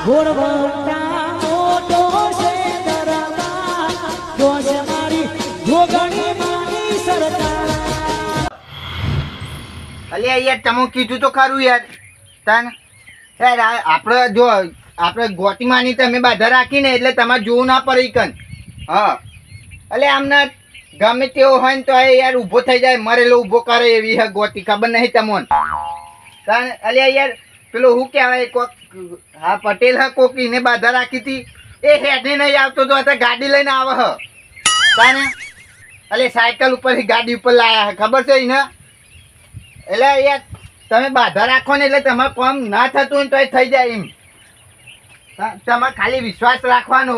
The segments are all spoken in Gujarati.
ઘોડવંટા મોટો છે દરબાર જોશ મારી જોગણી મારી સરકાર અલ્યા યાર તમે કીધું તો ખરું યાર તન યાર આપણે જો આપણે ગોટીમાંની તમે બાધા રાખીને એટલે તમારે જોવું ના પડે કન હા અલ્યા આમના ગમે તેવો હોય ને તો યાર ઊભો થઈ જાય મરેલો ઊભો કરે એવી હે ગોટી ખબર નહીં તમને તન અલ્યા યાર પેલો હું કહેવાય કોક હા પટેલ હા કોક એને બાધા રાખી હતી એ હેડે નહીં આવતો તો અત્યારે ગાડી લઈને આવે હ તને અલ્યા સાયકલ ઉપરથી ગાડી ઉપર લાયા હે ખબર છે એને એટલે યાર તમે બાધા રાખો ને એટલે તમારે કામ ના થતું હોય તો એ થઈ જાય એમ તમારે ખાલી વિશ્વાસ રાખવાનો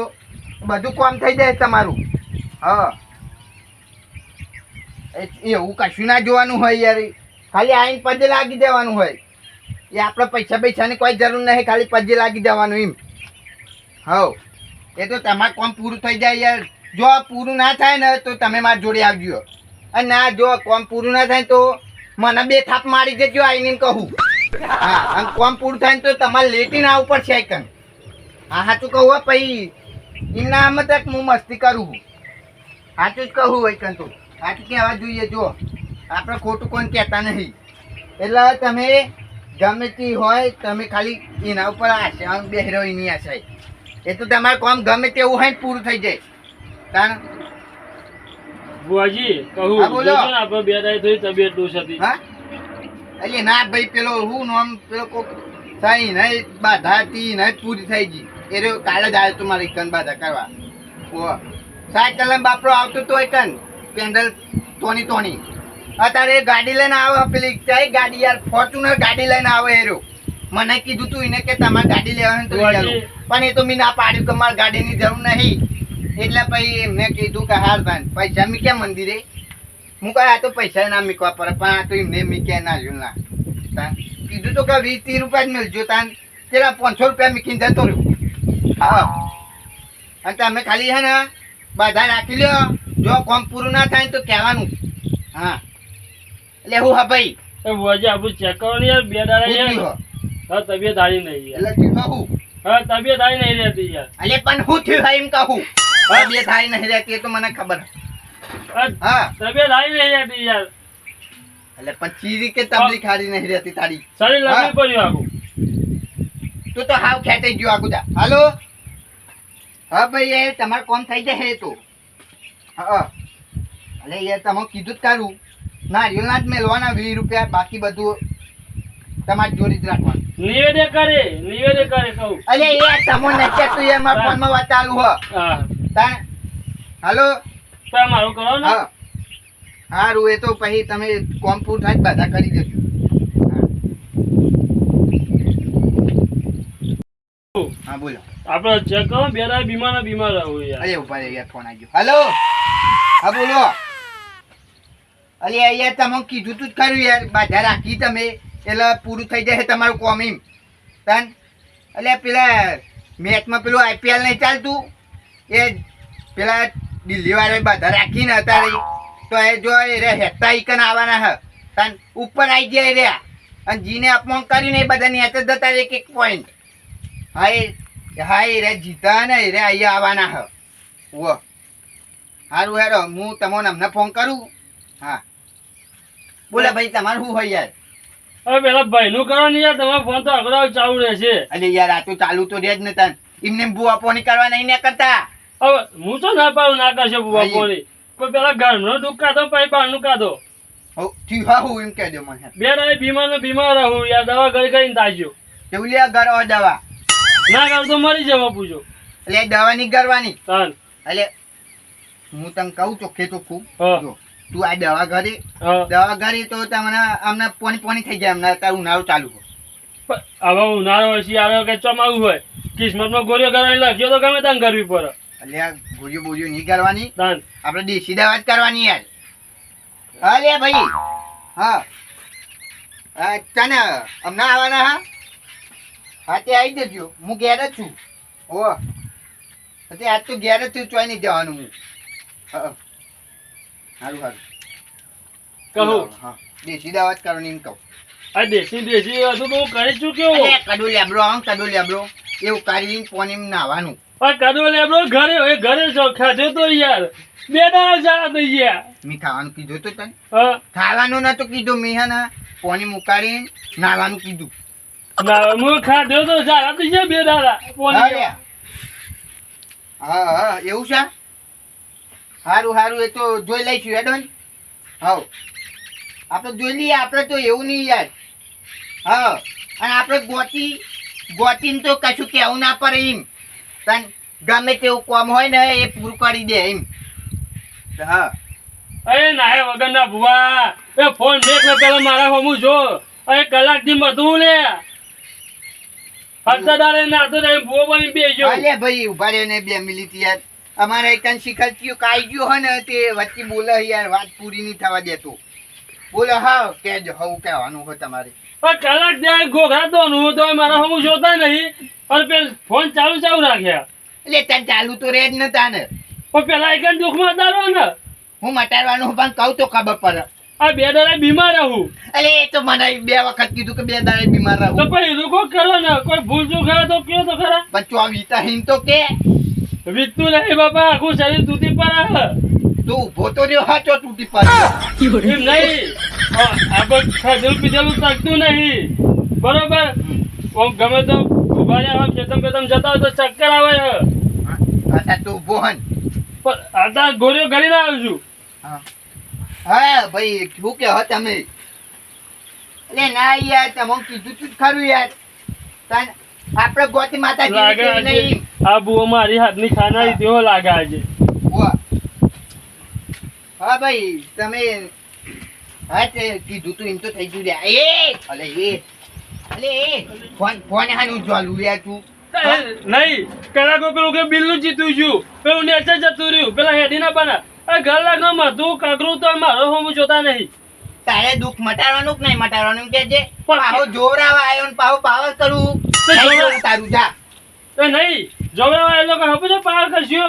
બધું કામ થઈ જાય તમારું હા એવું કશું ના જોવાનું હોય યાર ખાલી આઈને પજે લાગી દેવાનું હોય એ આપણે પૈસાની કોઈ જરૂર નહીં ખાલી પજે લાગી દેવાનું એમ હવ એ તો તમારું કામ પૂરું થઈ જાય યાર જો પૂરું ના થાય ને તો તમે મારી જોડે આવજો અને ના જો કામ પૂરું ના થાય તો મને 2 થાપ મારી દેજો આઈને કહું હા અને કામ પૂરું થાય ને તો તમારે લેટીને આવવું પડશે આઈકન હા સાચું કહું પછી એમના આમ તક હું મસ્તી કરું સાચું જ કહું આઈકન તો સાચું કહેવા જોઈએ જો આપણે ખોટું કોઈ કહેતા નહીં એટલે તમે ગમે તે હોય તમે ખાલી એના ઉપર આશા બેહરો એની આશા એ તો તમારે કામ ગમે તેવું હોય ને પૂરું થઈ જાય કારણ બુઆજી કહું હા, બોલો. જોજો ને આપણે બે દાય થોડી તબિયત દોષ હતી હા એટલે ના ભાઈ પેલો હું નામ પેલો કોક થઈ નહીં બાધા હતી નહીં પૂરી થઈ ગઈ એ રહ્યો કાલે જ આવ્યો તું મારી કન બાધા કરવા ઓ સાયકલ બાપરો આવતો તો કન પેન્ડલ તોની અત્યારે એ ગાડી લઈને આવે પેલી કઈ ગાડી યાર ફોર્ચ્યુનર ગાડી લઈને આવે એ રહ્યો મને કીધું તું એને કે તમારે ગાડી લેવાની તો લઈ આવો. પણ એ તો મેં ના પાડ્યું કે મારે ગાડીની જરૂર નહીં એટલે પછી એમને કીધું કે હાર ભાન પૈસા મીક્યા મંદિરે હું કહે આ તો પૈસા ના મીકવા પડે પણ આ તો એમને મીક્યા ના જો ના તાન કીધું તો કે 20-30 રૂપિયા જ મળજો તાન પેલા 500 રૂપિયા મીકીને જતો રહ્યો હા અને તમે ખાલી હે ને બધા રાખી લ્યો જો કામ પૂરું ના થાય ને તો કહેવાનું હા એટલે હું હા ભાઈ એ બુઆજી આપણું ચેક કરો ને યાર બે દાડા હું યાર થયું હા તબિયત હારી નહીં યાર એટલે થયું હું હા તબિયત હારી નહીં રહેતી યાર એટલે પણ હું થયું એમ કહું હા બે થાય નહીં રહેતી એ તો મને ખબર હા તબિયત હારી નહીં રહેતી યાર એટલે પણ ચીરી કે તબલીગ હારી નહીં રહેતી તારી શરીર હા. લગી પડ્યું આખું તું તો હાવ ખેંચાઈ ગયો આગુ જા હાલો હા ભાઈ એ તમારું કોમ થઈ જશે એ તો હા એટલે યાર તમે કીધું જ કરું નારિયેળના જ મેળવાના 20 રૂપિયા બાકી બધું તમારી જોડી જ રાખવાનું નિવેદન કરે કહું અલે એ તમો નચે તું યાર મારા ફોનમાં વાત ચાલુ હ હા તા હાલો તો મારું કરો ને હા હારું એ તો પછી તમે કોમ પૂરું થાય જ બધા કરી દેજો હા બોલો આપણે ચેક કરો બે દાડા બીમાર રહું યાર અરે ઉભા રહે યાર ફોન આવી ગયો હાલો હા બોલો અરે યાર તમે કીધું તું જ ખરું યાર બાધા રાખી તમે એટલે પૂરું થઈ જાય તમારું કોમ એમ તન એટલે પેલા મેચમાં પેલું IPL નહીં ચાલતું એ પેલા દિલ્હી વાળા બાધા રાખીને અત્યારે તો એ જો એ રે હેતા ઈકન આવવાના હ તન ઉપર આવી જાય રહ્યા અને જીને અપમાન કરીને એ બધાની હાથે જતા રહે એક પોઈન્ટ હા એ રે જીતા ને એ રે અહીંયા આવવાના હ વો સારું હેરો હું તમને અમને ફોન કરું હા બોલે ભાઈ તમારું શું હોય યાર હવે પેલા ભાઈનું કરો ને યાર તમારો ફોન તો અગરો ચાલુ રહેશે અરે યાર આ તો ચાલુ તો રે જ ને તન એમને બુઆ પોની કરવા નહીં ને કરતા હવે હું તો ના પાડું ના કરશે બુવા હા, પોણી કોઈ પેલા ઘરનો દુઃખ કાઢો પછી બહારનું કાઢો હો થયું હા હું એમ કહી દો મને બે દાડે બીમાર રહું યાર દવા કરીને તાજ્યો કેવું લે ઘર દવા ના કર તો મરી જવા પૂછો એટલે દવા નહીં કરવાની તાન એટલે હું તને કહું ચોખ્ખે ચોખ્ખું હા. જો તું આ દવા ઘરે હા દવા ઘરે તો તમને અમને પોની થઈ જાય અમને અત્યારે ઉનાળો ચાલુ હોય હવે ઉનાળો હોય શિયાળો કે ચોમાવું હોય કિસ્મતમાં ગોળીઓ કરવાની લખ્યો તો ગમે ત્યાં કરવી પડે એટલે આ ગોળીઓ બોળીઓ નહીં કરવાની તાન આપણે દેશી દવા જ કરવાની યાર અરે ભાઈ હા તને હમણાં આવવાના હા હા તે આવી જજો હું ઘેર જ છું ઓ તે આજ તો ઘેર જ છું ચોઈ નહીં જવાનું હું હા સારું કહું હા દેશી દવા જ કરવાની એમ કહું આ દેશી દેશી હતું તો હું કરી ચૂક્યો. અરે કડો લેબડો આમ કડો લેબડો એવું કરીને પોણીમાં નાહવાનું. આ કદો લેબડો ઘરે છો ખાધો તો યાર 2 દાડા જા થઈ ગયા. મેં ખાવાનું કીધું તો તને હા ખાવાનું નતું કીધું મેં હે ને પોણી મુકાડીને નાહવાનું કીધું. ના હું ખાધો તો જા થઈ ગયા 2 દાડા હા પોણી. લ્યા. હા એવું છે. સારું સારું એ તો જોઈ લઈશું હેડો ને. હા આપણે જોઈ લઈએ. આપણે તો એવું નહીં યાર. હા અને આપણે ગોતીને તો કશું કહેવું ના પડે એમ. તને ગમે તેવું કામ હોય ને એ પૂરું કરી દે એમ. હા અરે નાહે વગર ના ભુવા એ ફોન મેક ને પેલા મારા હમું જો અરે કલાક થી બધું લે હસદારે નાતો ને ભુવો બની બેસ્યો. અલે ભાઈ ઉભા રહ્યો ને 2 મિનિટ યાર. અમારે એક શિખર થયું કાઈ ગયો હોય ને તે વચ્ચે બોલે યાર વાત પૂરી નહીં થવા દેતો. બોલો હા કેજો હું કહેવાનું હોય તમારે. કલાક ત્યાં ઘોઘરા તો નું તો મારા હમું જોતા નહીં અને પેલ ફોન ચાલુ રાખ્યા. એટલે તને ચાલુ તો રે જ નતા ને. પણ પેલા એક દુઃખમાં દારો ને હું મટાડવાનું પણ કહું તો ખબર પડે. આ 2 દાડા બીમાર રહું અરે એ તો મને 2 વખત કીધું કે 2 દાડે બીમાર તો રહું. પછી લોકો કરો ને કોઈ ભૂલ ચૂક કરે તો કયો તો ખરા. પણ ચોવીતા હિન તો કે વીતતું નહીં બાપા આખું શરીર તૂટી પડે. તું ઉભો તો રહ્યો હા ચો તૂટી પડે. એમ નહીં આપણે ખાધેલું પીધેલું શકતું નહીં બરોબર. આમ ગમે તો ઉભા રહ્યા હોય ખેતમ બેતમ જતા હોય તો ચક્કર આવે છે. અત્યારે તું ઉભો હન. પણ અત્યારે ગોળીઓ ગળીને આવ્યો છું. હા ભાઈ શું કહો તમે. એટલે ના યાર તમે કીધું તું જ ખરું યાર. આપણે ગોતી માતા લાગે જેવી આજે નહીં. આ બુઓ મારી હાથની ખાનારી તેવો લાગે આજે. વાહ. હા ભાઈ તમે હા તે કીધું તું એમ તો થઈ ગયું લ્યા. અલે ફોન હાનું ચાલુ યાર તું. નહીં કલાકો પેલું કે બિલનું જીતું છું પેલું નેચર જતું રહ્યું પેલા હેડી ના બના ઘર લાગનો મધું કાકરું તો મારો હમ જોતા નહીં. તારે દુઃખ મટાડવાનું કે નહીં મટાડવાનું કે છે. પાહો જોવરાવા આવ્યો ને પાહો પાવર કરું તારું જા. એ નહીં જોવા એ લોકો હવે પાર કરશો.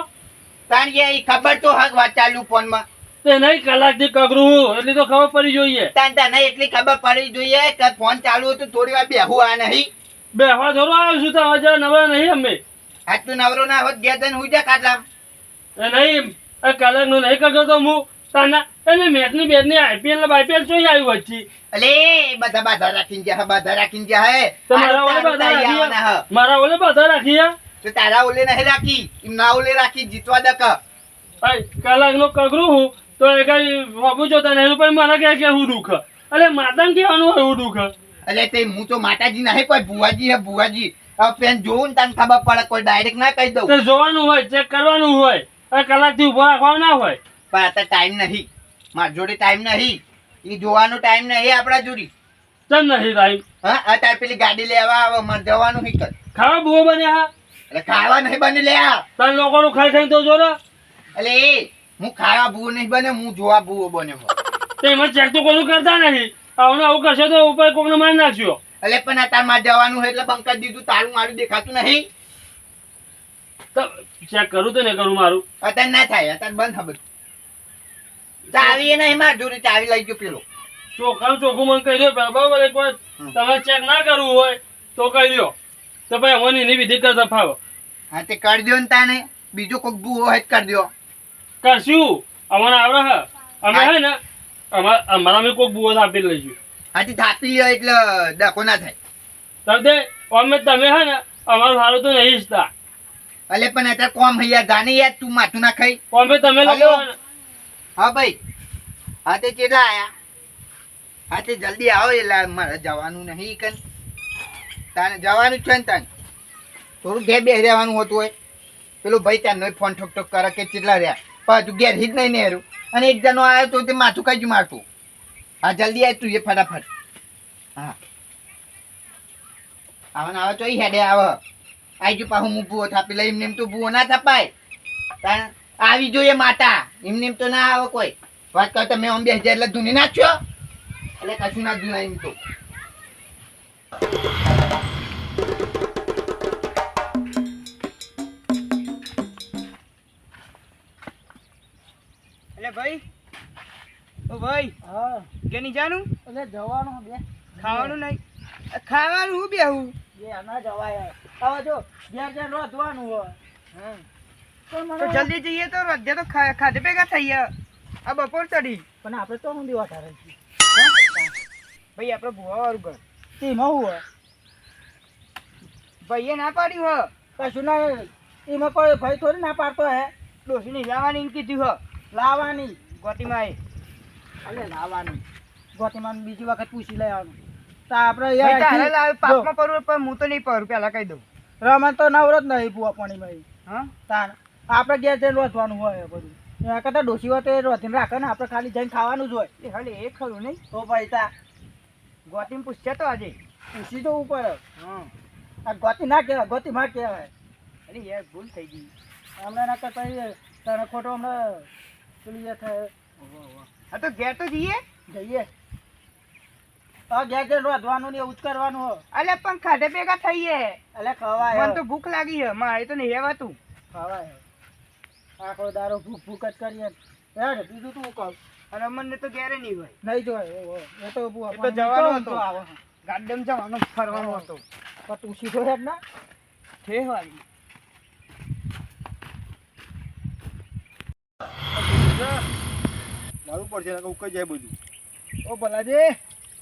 તાર એ ખબર તો હક વાત ચાલુ ફોનમાં. તે નહીં કલાક થી કગરું એટલી તો ખબર પડી જોઈએ. તને એટલી ખબર પડી જોઈએ કે ફોન ચાલુ હતું થોડી વાર બેહું આ નહીં. બે હવા ધોરો આવ્યો છું તો હજાર નવરા નહીં અમે. આજ તું નવરો ના હોત ગયા તને હું જા કાઢલામ. એ નહીં એ કલાક નું નહીં કરતો તો હું તાના એને મેચની બેટની આઈપીએલ ને બાઈપીએલ જોઈ આવ્યું વચ્ચે. અલે બધા બાધા રાખીને જા બાધા રાખીને જા હે. તો મારા ઓલે બાધા રાખી મારા ઓલે બાધા રાખી તો તારા ઓલે નહીં રાખી એમ ના ઓલે રાખી જીતવા દક. કલાક નો કગરું હું તો એ કઈ બાબુ જોતા નહીં પણ મને કે હું દુઃખ અરે માતાને કહેવાનું હોય હું દુઃખ. એટલે તે હું તો માતાજી નહીં કોઈ ભુવાજી હે ભુવાજી. હવે પેન જોવું ને તને ખબર પડે કોઈ ડાયરેક્ટ ના કહી દઉં. તે જોવાનું હોય ચેક કરવાનું હોય કલાક થી ઉભો રાખવાનું ના હોય. પણ અત્યારે ટાઈમ નહીં મારી જોડે ટાઈમ નહીં. એ જોવાનો ટાઈમ નહીં આપણા જોડી. ચમ નહીં ટાઈમ. હા અત્યારે પેલી ગાડી લેવા આવે મારે જવાનું નહીં કર. ખાવા બહુ બન્યા એટલે ખાવા નહીં બને લે. તને લોકોનું ખાઈ ખાઈ તો જો ને એટલે હું ખાવા ભૂવો નહીં બને હું જોવા ભૂવો બને. તે એમાં ચેક તો કોનું કરતા નહીં આવું આવું કરશે તો ઉપર કોકને મારી નાખશો. એટલે પણ અત્યારે મારે જવાનું હોય એટલે બંધ કરી દીધું. તારું મારું દેખાતું નહીં. તો ચેક કરું તો ને કરું મારું અત્યારે ના થાય અત્યારે બંધ ખબર. ચાવી એ નહીં મારી જોડે ચાવી લઈ ગયો પેલો. ચોખ્ખું મને કહી દો બરાબર એક વાર તમે ચેક ના કરવું હોય તો કહી દો તો ભાઈ અમને એની વિધિ કરતા ફાવો. હા તે કરી દો ને તાને બીજો કોઈક ભૂવો હોય કરી દો. કરશું અમારે આવડે હે અમે હે ને અમારા અમે કોઈક બુઓ આપી લઈશું. હાથી થાપી લ્યો એટલે ડખો ના થાય. તમે અમે તમે હે ને અમારું સારું તો નહીં ઈચ્છતા. અલે પણ અત્યારે કોમ હૈયા ગાને યાર તું માથું ના ખાઈ. અમે તમે લોકો હા ભાઈ હા તે કેટલા આયા. હા તે જલ્દી આવો એટલે મારે જવાનું નહીં કન. તાને જવાનું જ છે ને તાને થોડું ઘેર બેસી રહેવાનું હોતું હોય. પેલો ભાઈ ત્યાંનો ફોન ઠોક ઠોક કરે કે કેટલા રહ્યા પણ તું ઘેર જ નહીં ને હેરું. અને એક જણો આવ્યો તો તે માથું કઈ જ મારતું. હા જલ્દી આવ તું એ ફટાફટ. હા આવને આવે તો હેડે આવે. આવી ગયું પાછું હું ભૂવો થાપી લઈ એમને એમ તો ભૂવો ના થપાય. આવી જોઈએ માતા એમને એમ તો ના આવે કોઈ. વાત કરતા મેં આમ 2000 એટલે ધૂની નાખ્યો એટલે કશું ના ધૂના એમ તો. એટલે ભાઈ ઓ ભાઈ હા કે નહીં જાનું એટલે જવાનું બે ખાવાનું નહીં ખાવાનું હું બેહું એ ના જવાય હવે જો ઘેર રોધવાનું હોય હા તો મને તો જલ્દી જઈએ તો રોધ્યા તો ખાધે ભેગા થઈએ આ બપોર ચડી પણ આપણે તો હું દીવા ઠારે છીએ ભાઈ આપણે ભૂવા વાળું ઘર તેમાં હું હોય ભાઈએ ના પાડ્યું હ કશું ના એમાં કોઈ ભાઈ થોડી ના પાડતો હે ડોસીને લાવવાની એમ કીધું હ લાવવાની ગોતીમાં અલે લાવવાની ગોતીમાં બીજી વખત પૂછી લેવાનું તો આપણે ભાઈ તારે લાવ યાર પાપમાં પડવું પણ હું તો નહીં પડું પહેલા કહી દઉં રમણ તો નવરો જ નહીં ભૂવા પાણીમાં હા તાણ આપણે ઘેર જઈને રોધવાનું હોય બધું એના કરતાં ડોસી હોય તો એ રોધીને રાખે ને આપણે ખાલી જઈને ખાવાનું જ હોય એ હાલે એ ખરું નહીં તો ભાઈ તા ગોતીને પૂછશે તો આજે પૂછી જવું પડે હા આ ગોતી ના કહેવાય ગોતી માં કહેવાય અરે યાર ભૂલ થઈ ગઈ હમણાં ના કરતા તને ખોટો હમણાં પેલી એ થાય હા તો ઘેર તો જઈએ જઈએ હવે ઘેર જઈને રોધવાનું ને એવું જ કરવાનું હોય અલે પણ ખાધે ભેગા થઈએ એટલે ખવાય મને તો ભૂખ લાગી છે મારે તો નહીં રહેવાતું ખવાય આખો દારો ભૂખ ભૂખ જ કરીએ હેડ બીજું તું કહું અને મને તો ઘેરે નહીં હોય નહીં જોય એ તો એ તો જવાનું હતું. આવે ગાર્ડન જવાનું ફરવાનું હતું પણ તું સીધો હેડ ના છે વાળી મારું પડશે ને ઉકાઈ જાય બધું ઓ ભલાજી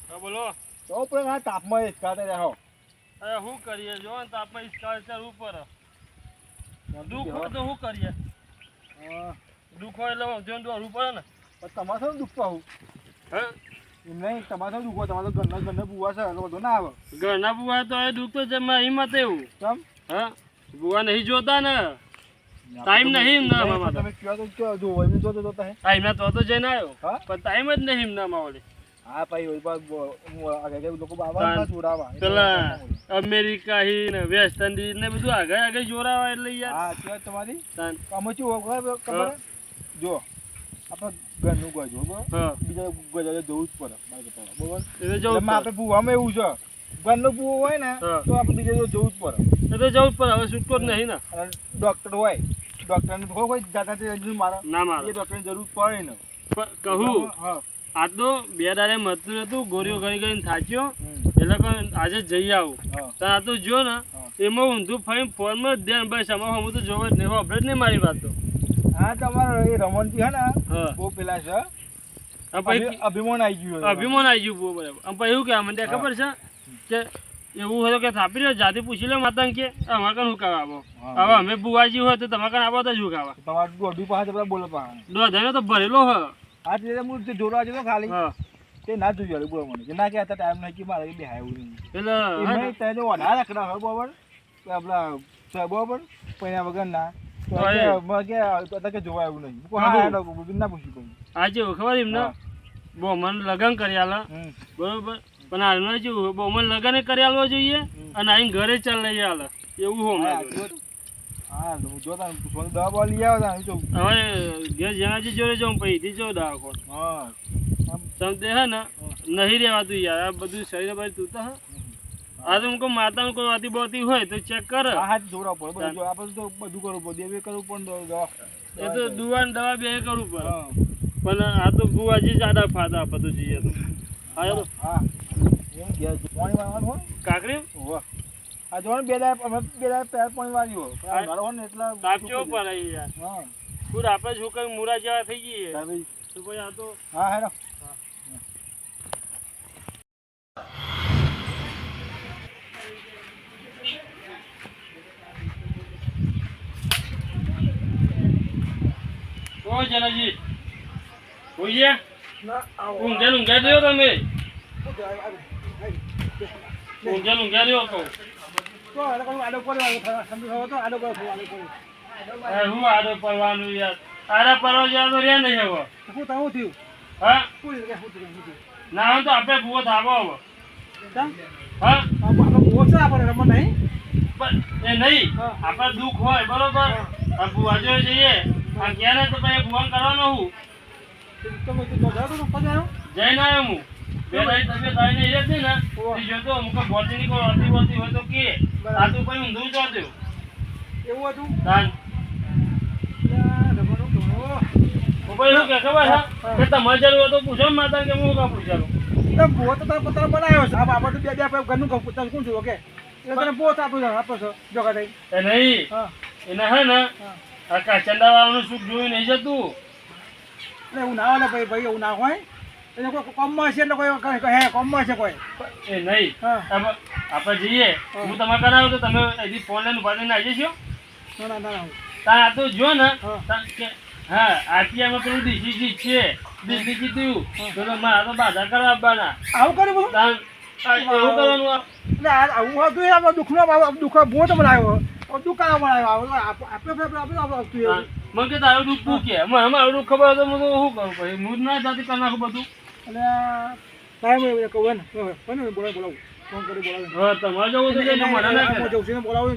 હા બોલો તો પણ આ તાપમાં જ ખાતે રહો અરે શું કરીએ જો ને તાપમાં સ્કાલ્ચર ઉપર દુઃખ હોય તો શું કરીએ દુઃખ હોય એટલે જોઈને દોડવું પડે ને તમારે શું દુઃખ પાવું હા એમ નહીં તમારે શું દુઃખ હોય તમારે તો ઘરના બુવા છે એટલે બધો ના આવે ઘરના બુવા તો એ દુઃખ તો છે મારી હિંમત એવું કેમ હા બુવા નહીં જોતા ને ટાઈમ નહીં ના મામા તમે કયો તો કયો જો એમને જોતો જોતા હે ટાઈમ ના તો જઈને આવ્યો હા પણ ટાઈમ જ નહીં એમના માવડે હા ભાઈ ઓય બાદ આગળ લોકો બાબા ના જોડાવા પેલા અમેરિકા હી ને વેસ્ટ ઇન્ડિઝ ને બધું આગળ આગળ જોરાવા એટલે યાર હા કયો તમારી તાન. અમે શું ખબર જો આપણે ઘરનું ગજો બરાબર હા બીજા ગજા જવું જ પડે બરાબર એ તો જવું એમાં આપણે બુવામાં એવું છે ઘરનો બુવો હોય ને હા. તો આપણે બીજા જવું જ પડે એ તો જવું જ પડે હવે છૂટકો જ નહીં ને અને ડોક્ટર હોય ડોક્ટરને તો કોઈ જાતા મારા ના એ મારે ડોક્ટરની જરૂર પડે ને કહું હા આ તો બે દાડે મતું હતું ગોળીઓ ગળી ગળીને થાચ્યો હમ. એટલે પણ આજે જઈ આવું હા તો આ તો જો ને એમાં ઊંધું ફરી ફોનમાં જ ધ્યાન ભાઈ સમા હું તો જોવા જ નહીં આપણે જ નહીં મારી વાત તો હા તમારો એ રમણજી હે ને હા બહુ પેલા છે આ પછી અભિમાન આવી ગયું અભિમાન આવી ગયું બહુ બરાબર આમ પછી એવું કે મને ત્યાં ખબર છે કે એવું હોય તો કે થાપી રહ્યો જાતે પૂછી લે માતાને કે અમારે કણ શું ખાવા આવો હા. હવે અમે બુવાજી હોય તો તમારે કણ આવો તો શું ખાવા તમારું દોઢું પાસે બધા બોલો પાસે દોધાને તો ભરેલો હ આ રીતે હું જે જોડવા જતો ખાલી હા તે ના જોયું બોલો મને કે ના કે અત્યારે ટાઈમ નહીં કે મારે બે હાય એવું નહીં એટલે એમાં તેને વધારે રખડા હોય બરાબર તો આપણા બરાબર પૈણા વગર ના તો હા, એ. મને કે અત્યારે કે જોવા એવું નહીં હા હા. ના પૂછ્યું કહું આજે ખબર એમને હા. બહુ મને લગ્ન કરી આલા હમ બરોબર પણ હાલમાં જેવું બહુ મને લગ્ન કરી આલવો જોઈએ અને આઈને ઘરે ચાલ લઈ આલે એવું હો હા હા તો હું જોતા પૂછવાનું દવા બવા લઈ આવ્યા હતા તો હવે ઘેર જેનાથી જોડે જાઉં પછી જો દવાખોન હા સમજે હે ને નહીં રહેવાતું યાર આ બધું શરીર બાજુ તું તો હા આ તો હું માતાનું કોઈ વાતી બોતી હોય તો ચેક કર હા હા જોડવા પડે બધું આપણે તો બધું કરવું પડે બે કરવું પણ એ તો દુવા ને દવા બે કરવું પડે હા પણ આ તો બુવાજી જ આડા ફાદા બધું જોઈએ તો હા એ તો હા એમ કે પાણી વાળવાનું હોય કાકરી વાહ આ જોવાનું બે દાડા અમે બે દાડા પહેલા પાણી વાળ્યું હોય હા. મારો હોય ને એટલા તાપ કેવો પડે યાર હા ખુદ આપણે શું કઈ મુરા જેવા થઈ જઈએ તાર ભાઈ તો પછી આ તો હા હેડો ઓ જનાજી હોઈએ ના આવો ઊંઘે રહ્યો તમે ઊંઘે રહ્યો કહું તો એટલે કોઈ આડો પડ્યો સમજો તો આડો પડ્યો આડો પડ્યો હું આડો પડવાનું યાર આડા પડવા જેવા તો રહ્યા નહીં હવે શું થયું થયું હા કોઈ કે શું થયું ના હોય તો આપણે ભૂવો થાવો હવે કેમ હા આપણે ઓછા આપણે રમણ નહીં પણ એ નહીં હા. આપણે દુઃખ હોય બરોબર આ ભૂવા જોડે જઈએ આ ક્યારે તો પછી ભૂવાન કરવાનો હું તમે તો જાવ તો પજાયો જઈને આવ્યો હું બે તારી તબિયત આવીને એ જ નહીં ને એ જોતો અમુક બોતીની કોઈ અતિ બોતી હોય તો કે આ તું પછી ઊંધું જ વાંચ્યું એવું હતું તાન રમણો ઘણો ભાઈ શું કે ખબર છે કે તમારે જરૂર હોય તો પૂછો ને માતા કે હું કાં પૂછારું તો બહુ તો તારે પોતાનો બનાવ્યો છે. આ બાબા તો બે ઘરનું તને કોણ છું ઓકે એટલે તને બહુ આપો છો જોગા થઈ. એ નહીં હા એને હે ને હા આ કાચંડા વાળાનું સુખ જોયું નહીં જતું. એટલે એવું ના હોય ને ભાઈ એવું ના હોય એટલે કોઈ કોમમાં છે એટલે કોઈ હે કોમમાં છે કોઈ. એ નહીં હા આપણે જઈએ હું તમારે કરાવું તો તમે હજી ફોન લઈને ઉભા થઈને આવી જશો. ના ના ના તાર આ તો જો ને હા. તાર કે હા આરટીઆઈમાં પેલું ડીસી છે ડીસી કીધું પેલો મારા તો બાધા કરવા આવવાના. આવું કર્યું બધું તાર એવું કરવાનું આ. એટલે આવું હતું આપણે દુઃખનો દુઃખ બહુ તો બનાવ્યો દુકાન બનાવ્યો આપણે આવતું એવું. મને કે તારું દુઃખ તું કે મારું દુઃખ ખબર હતો તો શું કરું પછી હું જ ના જાતી કરી નાખું બધું. અને સાહેબ કહું ને બોલાવું ફોન કરી બોલાવું. હવે તમારે જવું તો જઈને મને ના હું કહેતા. જઉં છું બોલાવું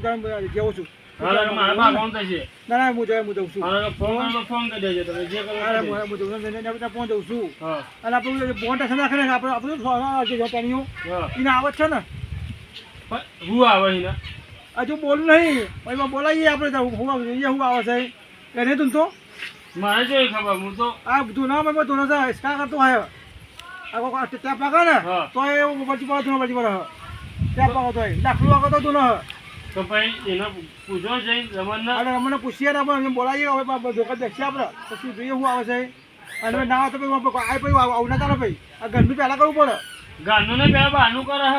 જેવું છું. હવે મારા પાસે account છે. ના ના હું જઉં છું. હવે ફોન કરો તો ફોન કરી દેજો તમે જે કરો અરે એ કરી હું જઉં છું ફોન જઉં છું. દેજો. હા અને આપણું ફોન ટેન્શન રાખે ને આપણે પેણીઓ હા એને આવત છે ને પણ હું આવે ને હજુ બોલું નહીં એમાં બોલાવીએ આપણે હું આવે છે એને તું તો મારે જોઈ ખબર હું તો આ ધૂનામાં ધૂના સ્કા કરતો હોય આ ટેપ લાગે ને હા. તો એ બચી પડે ધૂના બચી પડે ટેપ લાગો તો લાકડું લાગો તો ધૂનો તો પછી એને પૂછો જઈને રમણ ના અને અમને પૂછીએ ને આપણે બોલાવીએ હવે ધોકા દેખીએ આપણે પછી જોઈએ શું આવે છે અને ના આવે તો પછી આ પછી આવું ના ચાલે ભાઈ આ ઘરનું પહેલાં કરવું પડે ગાંધો ને પેલા બહાનું કરે હ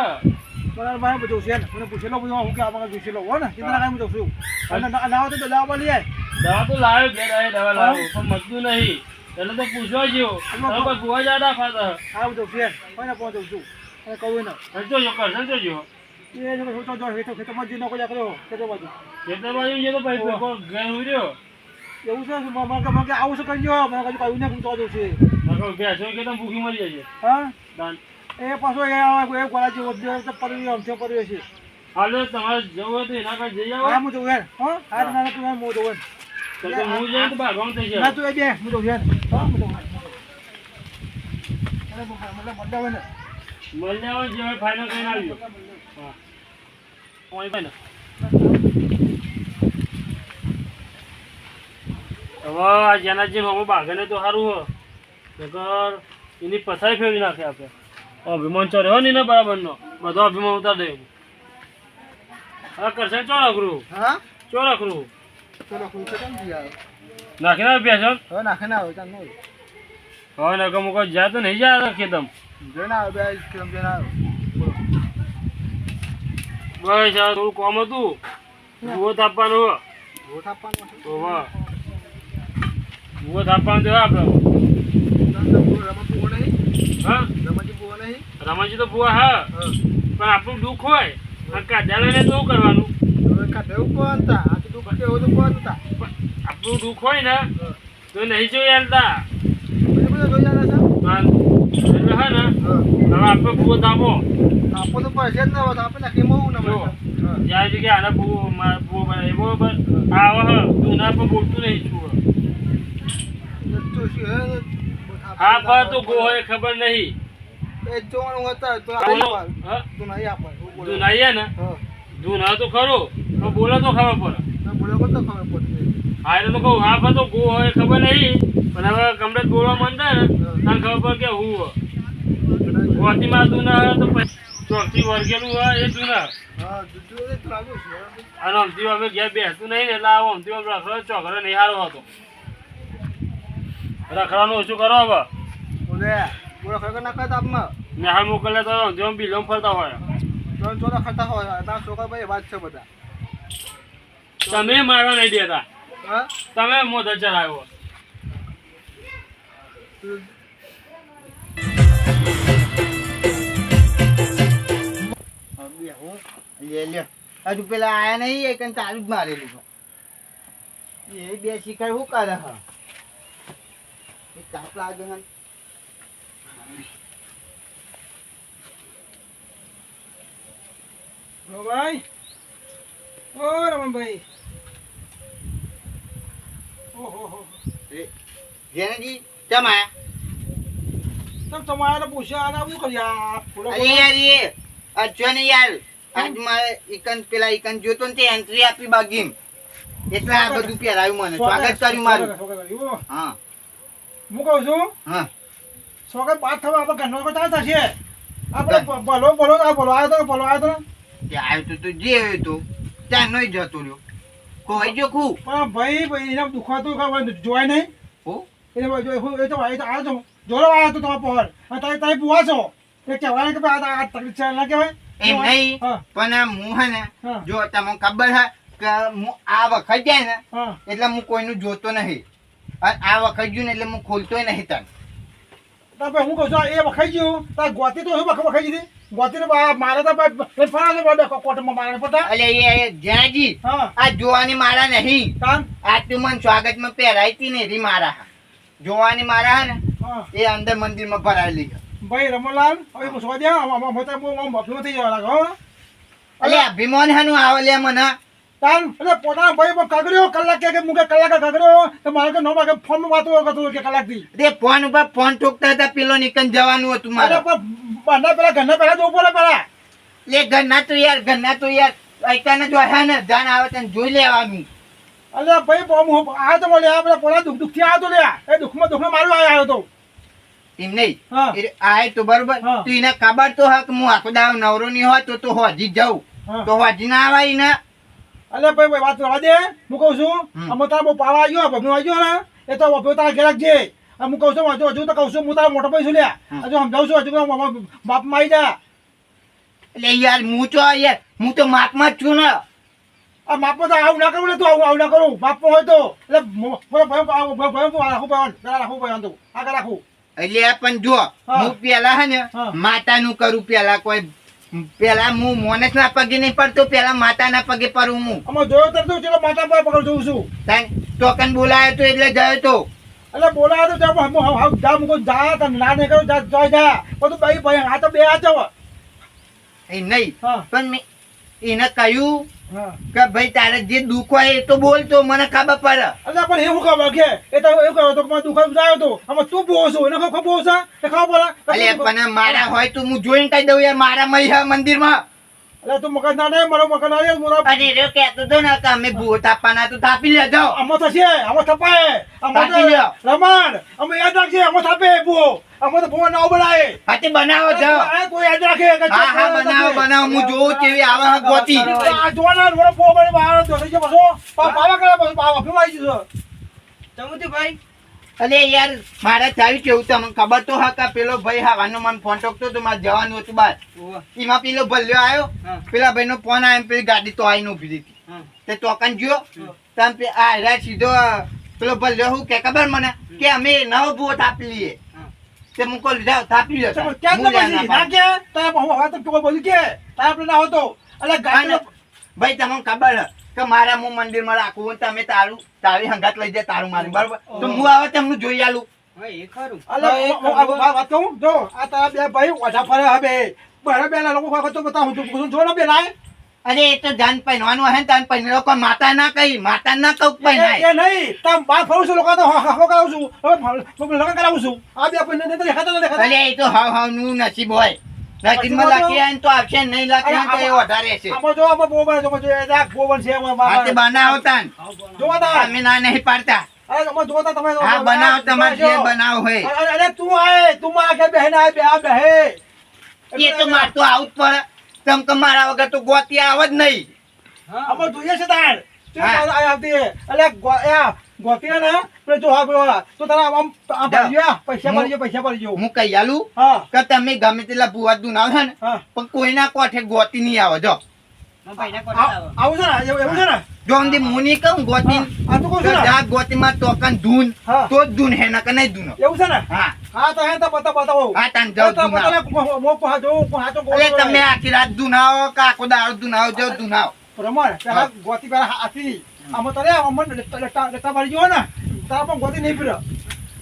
બરાબર ભાઈ બધું છે ને મને પૂછેલો બધું હું કે આપણે પૂછેલો હો ને કેટલા કાંઈ હું જઉં છું અને ના આવે તો દવા લઈ આય દવા તો લાવ્યો બે દવા લાવ્યો પણ મતતું નહીં એટલે તો પૂછવા જેવો બરાબર ગુવા જાડા ખાતા આ બધું છે કોઈને પહોંચું છું અને કહું ને જોજો કરશે જોજો એ જો હું તો જો ખેતરમાં જીનો કોઈ કર્યો ખેતર બાજુ એટલે બાજુ જે તો ભાઈ ઘર ઉર્યો એવું છે મને આવું છે કરી લો મને કઈ કહ્યું ને હું તો જઉં છું નકો ભેંસો કે તમે ભૂખી મરી જશે હા દાન એ પાછો એ ગોળા જેવો પડ્યું આમથી પડ્યું છે હાલો તમારે જવું હોય તો એના કાંઈ જઈ આવો હા હું જઉં યાર હા આ ના તું હું જઉં તો હું જઈને તો ભાગવાનું થઈ ના જાય તું એ બે હું જઉં યાર હા હું જઉં અરે મતલબ બદલાવે ને મળી આવો જે હોય ફાઇનલ કરીને આવ્યો હા કોઈ ભાઈ ને હવે આ જેના જે હમણાં બાઘને તો સારું હો નકર એની પથારી ફેરવી નાખે આપણે અભિમાન ચડ્યો ને બરાબરનો બધો અભિમાન ઉતાર દે હા કરશે ચોરકરું હા ચોરકરું ચલો કોઈ છે કેમ યાર નાખી ના બેસો હવે નાખે ના આવે ચાલ નહીં હવે નકર મુકો જાય તો નહીં જાય ખેતમ જોઈને આવે બે કેમ જોઈને આવે બસ આ થોડું કોમ હતું ભૂવો થાપવાનું હો વોટ આપવાનો છે તો વાહ ભૂવો થાપવાનું તો આપણે રમત બોલે નહીં હા રમત બોલે નહીં રમાજી તો ભૂવા હા પણ આપણું દુઃખ હોય આ કાઢ્યા શું કરવાનું હવે કાઢવું કોણ હતા આ તો દુઃખ કેવું તો કોણ હતા આપણું દુઃખ હોય ને તો નહીં જોઈ આલતા એ બધું જોઈ આવે છે એટલે હે ને હવે આપણે ભૂવો થાપો આપો તો પડશે જ ના હોત આપણે નાખી મોવું ના જો. મળે જ્યાં જગ્યાએ આના ભૂવો ભૂવો બનાવે બરોબર આવો હ તું ના પણ બોલતું નહીં છું હા પણ તો ગો હોય ખબર નહીં એ જોવાનું હતા તો બોલો હા હા તું નહીં આપે તું નાહીએ ને હા તું ના તો ખરો તો બોલે તો ખબર પડે બોલો કો તો ખબર પડશે હા એટલે તો કહું હા પણ તો ગો હોય ખબર નહીં પણ હવે કમરેટ બોલવા માંડે ને તને ખબર પડે કે હું ગોતીમાં તું ના તો ચોથી વર્ગેલું હોય એ તું ના હા દૂધ એ તો લાગ્યું છે અને અમથી હવે ઘેર બેસતું નહીં ને એટલે આવો અમથી રખડો ચોકડો નહીં સારો હતો રખડાનું ઓછું કરો હવે બોલે બોલો ખરેખર ના કરતા આપમાં મેં હાલ મોકલે તો અમથી બિલો ફરતા હોય ત્રણ ચોરા ખાતા હોય તારા છોકરા ભાઈ વાત છે બધા તમે મારવા નહીં દેતા હા તમે મોઢે ચલાવ્યો લે હજુ પેલા આયા નહીં એ કઈ ચાલુ જ મારેલું છે એ બે શિકાર શું કરે હ એ કાપ લાગે હે ઓ ભાઈ ઓ રમણભાઈ ઓહો જેનેજી ચમ આયા તમ તમારે પૂછ્યા અને શું કર્યા બોલો અરે યાર એ અચ્છો ને યાર આજ મારે પેલા ઇકન જોતો ને તે એન્ટ્રી આપી બાગીમ એટલે આ બધું પહેરાયું મને સ્વાગત કર્યું મારું હા હું કહું છું હા સ્વાગત પાસ થવા આપણે ઘરનો કોઈ થશે આપણે ભલો આવ્યો તો તે આવ્યો તો તું જે આવ્યો તો ત્યાં નહીં જતો રહ્યો કોઈ જો ખું પણ ભાઈ એને દુખાતું કાંઈ જોવાય નહીં હો એ તો આવ્યો તો જોડો આવ્યો તો તમારા પહોર અને તમે બુવા છો એ કહેવાય કે ભાઈ આ તકલીફ છે ના કહેવાય એમ નહીં હા. પણ હું હે ને હા. જો તમને ખબર હે કે હું આ વખત જાય ને હા એટલે હું કોઈનું જોતો નહીં અને આ વખત ગયું ને એટલે હું ખોલતોય નહીં તને તો ભાઈ હું કહું છું એ વખાઈ ગયું તાર ગોતી તો શું વખાઈ ગઈ ગોતી મારે તો ભાઈ ફરા કોર્ટમાં મારે પતા એટલે એ જ્યાંજી હા આ જોવાની મારા નહીં કામ આ તું મને સ્વાગતમાં પહેરાઈ હતી ને એરી મારા જોવાની મારા હે ને હા એ અંદર મંદિરમાં ભરાયેલી છે ભાઈ રમણલાલ હવે પૂછવા દે મફલું થઈ જવા લાગે હો એટલે અભિમાન હાનું આવે લે મને તાન એટલે પોતાના ભાઈ કગડ્યો કલાક કે મુકે કલાક કગડ્યો તો મારે કે 9 વાગે ફોનમાં વાતો કરતો કે કલાક થી તે ફોન ઉપર ફોન ઠોકતા હતા પેલો નીકળ જવાનું હતું મારે બંને પેલા ઘરના પેલા જવું પડે પેલા લે ઘરના તો યાર ऐकाने જો હે ને જાન આવે તને જોઈ લેવાનું અલ્યા ભાઈ હું આ તો બોલે આપણે પોલા દુઃખથી આવ્યો તો લ્યા એ દુઃખમાં મારું આવ્યો તો એમ નહીં હા. આય તો બરોબર હા. તું એને ખબર તો હક હું આખો દાવ નવરો ની હોય તો હોજી જાઉં હા. તો હોજી ના આવે ને અલ્યા ભાઈ વાત કરવા દે હું કહું છું અમે તારા બહુ પાવા આવ્યો ભગનો આવ્યો ને એ તો બહુ તારા ઘેરાક છે હું કહું છું હજુ તો કહું છું હું તારા મોટો ભાઈ છું લ્યા હજુ સમજાવું છું હજુ બાપમાં આવી જા એટલે યાર હું તો માપમાં જ છું ને આ માપમાં તો આવું ના કરું ને તું આવું ના કરું માપમાં હોય તો એટલે રાખવું ભાઈ તો આગળ રાખવું એટલે પણ જો હા. હું પેલા હે ને હા. માતાનું કરું પેલા કોઈ પેલા હું મોનસ ના પગે નહીં પડતો પેલા માતાના પગે પડું હું આમાં જોયો તો તું ચલો માતા પર પકડ જોઉં છું તને ટોકન બોલાયો તો એટલે ગયો તો એટલે બોલાવે તો જા મૂકો જા તને ના નહીં કરું જા બધું ભાઈ આ તો બે આ જાવ એ નહીં હા પણ મેં એને કહ્યું હા કે ભાઈ તારે જે દુઃખ હોય એ તો બોલ તો મને ખબર પડે એટલે પણ એવું ખબર કે એ તો એવું કહ્યું તો કે દુકાન જાય તો આમાં તું બોલ છું એને ખબર બોલ છે એ ખબર પડે એટલે પણ મારા હોય તો હું જોઈને કહી દઉં યાર મારા મય મંદિરમાં એટલે તું મગજ ના નહીં મારો મગજ ના નહીં મારો અરે રે કહેતો તો ને કે અમે ભૂવો તાપવાના તો તાપી લેજો આમાં થશે આમાં થપાય આમાં થાપી લ્યો. રમણ અમે યાદ રાખજે આમાં થાપે બો આમાં તો ભૂવા ના બનાવે હાથી બનાવો છો કોઈ યાદ રાખે કે હા હા બનાવો હું જોઉં કેવી આવે હે ગોતી આ જોવાના રોડ બહુ બને બહાર તો થઈ જશે પાવા કરે પછી પાવા ફેમાઈ જશે ચમુતી ભાઈ અરે યાર મારે થયું કેવું તમને ખબર તો હા કે પેલો ભાઈ હાવાનો મને ફોન ટોકતો તો મારે જવાનું હતું બહાર એમાં પેલો ભલ્યો આવ્યો હા. પેલા ભાઈનો ફોન આવ્યો પેલી ગાડી તો આવીને ઉભી હતી તે ટોકન જ્યો તમે આ સીધો પેલો ભલ્યો હું કે ખબર મને કે અમે નવો ભૂવો થાપી લઈએ તે મૂકો લીધા થાપી લ્યો તાર. ક્યાં હું તો લેવા પછી ના ના કે તારે હવે તો કોઈ બોલી કે તારે આપણે ના હોતો એટલે પાડું. ગાડી ભાઈ તમને ખબર હે કે મારા હું મંદિરમાં રાખું અને તમે તારી હંગાત લઈ જાય તારું મારી બરાબર તો હું આવે તમને જોઈ આલું હા એ ખરું વાત કહું જો આ તારા બે ભાઈ ઓછા ફરે હવે બરાબર બે લોકો તો બતાવું તું જો ને બે લાય અરે એ તો જાન પહેરવાનું હે ને તાન પહેરવાનો કોઈ માતા ના કહી માતા ના કહું પહેરાય એ નહીં તમ બાર ફરું છું લોકો તો હાકો કરાવું છું હવે લગન કરાવું છું આ બે ભાઈ ને દેખાતા દેખાતા અરે એ તો હાવ નું નસીબ હોય નસીબમાં લખી આવે ને તો આવશે નહીં લખી આવે તો એ વધારે છે આમાં જો આમાં બહુ બને જો એ રાખ બહુ બનશે હા તે બનાવો તાન જોવા તા અમે ના નહીં પાડતા અરે આમાં જોતા તમે હા બનાવો તમારે જે બનાવો હોય અરે તું આય તું મારા કે બહેન આય બે આ બેહે એ તો માર તો આવું જ પડે તમ કે મારા વગર તો ગોતી આવ જ નહીં આમાં જોઈએ છે તાર હા. આવતી અલે ગોતી ને પેલો જો હા તો તારા આમ પૈસા ભરી જો હું કહી આલું હા કે તમે ગમે તેટલા ભૂવા દુનાવ છે ને હા પણ કોઈના કોઠે ગોતી નહીં આવે જો આવું છે ને એવું છે ને જો અંદી મુની કહું ગોતી આ તું કહું છું ને ગોતીમાં ટોકન ધૂન હા. તો જ ધૂન હે નકર નહીં ધૂનો એવું છે ને હા હા તો હે તો બતાવો હા તાન જાઓ ધૂનાવ એટલે તમે આખી રાત ધૂનાવો કે આખો દાડો ધૂનાવો જો ધૂનાવ રમણ પેલા ગોતી પેલા હાથી આમાં તો રે અમન લેતા મારી ગયો ને તારા પણ ગોતી નહીં પીરો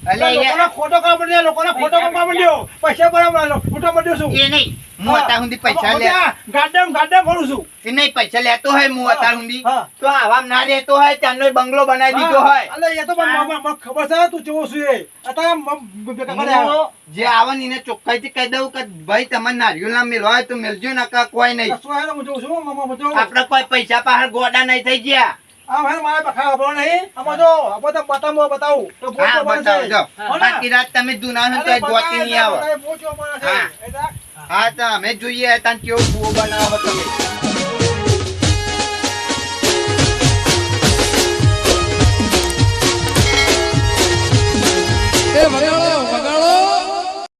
એટલે લોકોના ખોટો કામ માંડ્યો લોકોના ખોટો કામ માંડ્યો પૈસા બરાબર ખોટો માંડ્યો છું એ નહીં હું અત્યાર સુધી પૈસા લે ગાડમ ભરું છું એ નહીં પૈસા લેતો હોય હું અત્યાર સુધી હા. તો આવામ ના રહેતો હોય ત્યાંનો બંગલો બનાવી દીધો હોય અલે એ તો મને ખબર છે તું કેવો છું એ અત્યારે હું જે આવે ને એને ચોખ્ખાઈથી કહી દઉં કે ભાઈ તમારે નારિયેળ ના મેળવા હોય તો મેળજો નકર કોઈ નહીં હું જોઉં છું આપડે કોઈ પૈસા પાછળ ગોડા નહીં થઈ ગયા આ ભાઈ મારે બખા ખબર નહીં આમાં જો બતાવું તો હા બતાવો જો હો ને? બાકી રાત તમે દુના તો ગોતી નહીં આવો મોજો મને છે હા. એ રાખ. હા તો અમે જોઈએ તાન કેવો ભૂવો બનાવો તમે એ વરિયાળો